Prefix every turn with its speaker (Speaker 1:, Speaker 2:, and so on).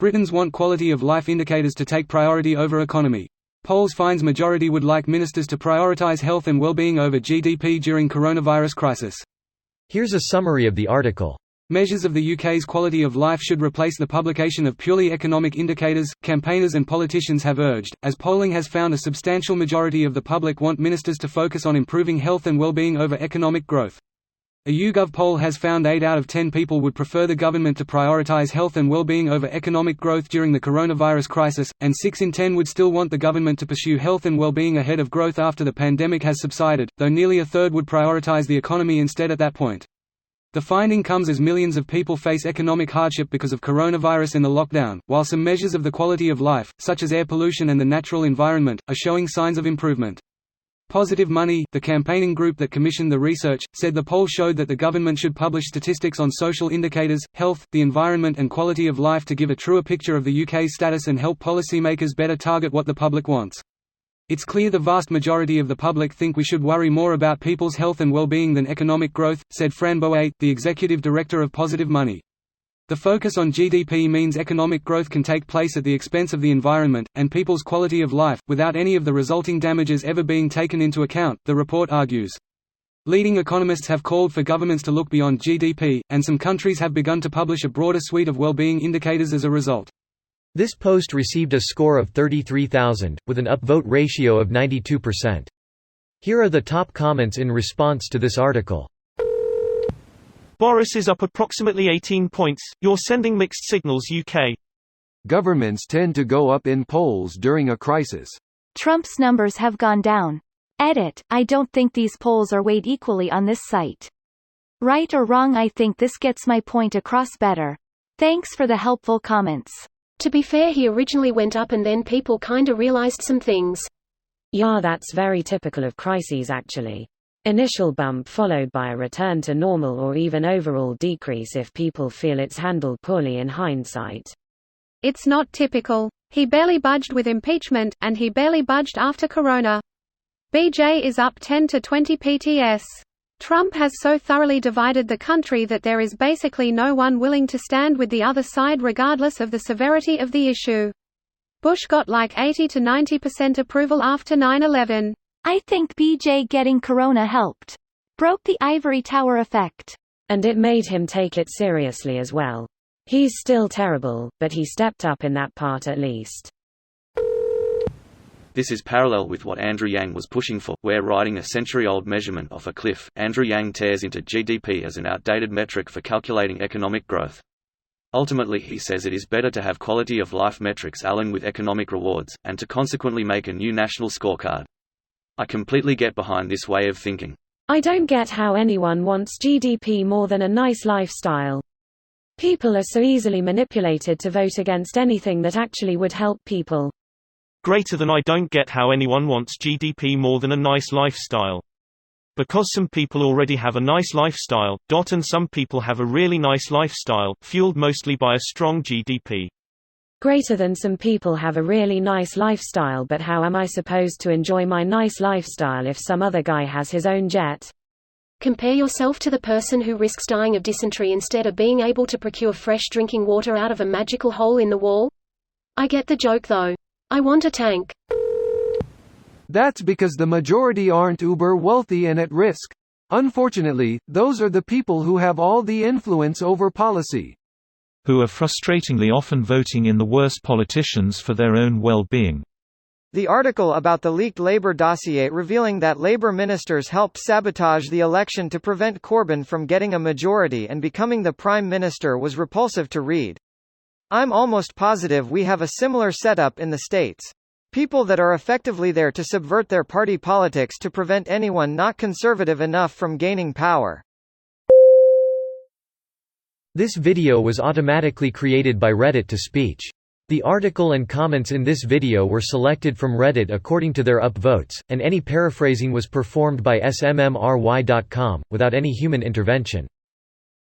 Speaker 1: Britons want quality of life indicators to take priority over economy. Polls finds majority would like ministers to prioritise health and well-being over GDP during coronavirus crisis.
Speaker 2: Here's a summary of the article.
Speaker 1: Measures of the UK's quality of life should replace the publication of purely economic indicators, campaigners and politicians have urged, as polling has found a substantial majority of the public want ministers to focus on improving health and well-being over economic growth. A YouGov poll has found 8 out of 10 people would prefer the government to prioritise health and well-being over economic growth during the coronavirus crisis, and 6 in 10 would still want the government to pursue health and well-being ahead of growth after the pandemic has subsided, though nearly a third would prioritise the economy instead at that point. The finding comes as millions of people face economic hardship because of coronavirus and the lockdown, while some measures of the quality of life, such as air pollution and the natural environment, are showing signs of improvement. Positive Money, the campaigning group that commissioned the research, said the poll showed that the government should publish statistics on social indicators, health, the environment and quality of life to give a truer picture of the UK's status and help policymakers better target what the public wants. It's clear the vast majority of the public think we should worry more about people's health and well-being than economic growth, said Fran Boet, the executive director of Positive Money. The focus on GDP means economic growth can take place at the expense of the environment, and people's quality of life, without any of the resulting damages ever being taken into account, the report argues. Leading economists have called for governments to look beyond GDP, and some countries have begun to publish a broader suite of well-being indicators as a result.
Speaker 2: This post received a score of 33,000, with an upvote ratio of 92%. Here are the top comments in response to this article.
Speaker 3: Boris is up approximately 18 points, you're sending mixed signals UK.
Speaker 4: Governments tend to go up in polls during a crisis.
Speaker 5: Trump's numbers have gone down. Edit, I don't think these polls are weighed equally on this site. Right or wrong, I think this gets my point across better. Thanks for the helpful comments.
Speaker 6: To be fair, he originally went up and then people kinda realized some things.
Speaker 7: Yeah, that's very typical of crises actually. Initial bump followed by a return to normal or even overall decrease if people feel it's handled poorly in hindsight.
Speaker 8: It's not typical. He barely budged with impeachment, and he barely budged after corona. BJ is up 10 to 20 PTS. Trump has so thoroughly divided the country that there is basically no one willing to stand with the other side regardless of the severity of the issue. Bush got like 80 to 90% approval after 9/11.
Speaker 5: I think BJ getting corona helped. Broke the ivory tower effect.
Speaker 7: And it made him take it seriously as well. He's still terrible, but he stepped up in that part at least.
Speaker 9: This is parallel with what Andrew Yang was pushing for, where riding a century-old measurement off a cliff, Andrew Yang tears into GDP as an outdated metric for calculating economic growth. Ultimately, he says it is better to have quality-of-life metrics aligned with economic rewards, and to consequently make a new national scorecard. I completely get behind this way of thinking.
Speaker 7: I don't get how anyone wants GDP more than a nice lifestyle. People are so easily manipulated to vote against anything that actually would help people.
Speaker 3: Greater than I don't get how anyone wants GDP more than a nice lifestyle. Because some people already have a nice lifestyle, and some people have a really nice lifestyle, fueled mostly by a strong GDP.
Speaker 7: Greater than some people have a really nice lifestyle, but how am I supposed to enjoy my nice lifestyle if some other guy has his own jet?
Speaker 6: Compare yourself to the person who risks dying of dysentery instead of being able to procure fresh drinking water out of a magical hole in the wall? I get the joke though. I want a tank.
Speaker 4: That's because the majority aren't uber wealthy and at risk. Unfortunately, those are the people who have all the influence over policy.
Speaker 10: Who are frustratingly often voting in the worst politicians for their own well-being.
Speaker 11: The article about the leaked Labour dossier revealing that Labour ministers helped sabotage the election to prevent Corbyn from getting a majority and becoming the Prime Minister was repulsive to read. I'm almost positive we have a similar setup in the States. People that are effectively there to subvert their party politics to prevent anyone not conservative enough from gaining power.
Speaker 2: This video was automatically created by Reddit to speech. The article and comments in this video were selected from Reddit according to their upvotes, and any paraphrasing was performed by smmry.com, without any human intervention.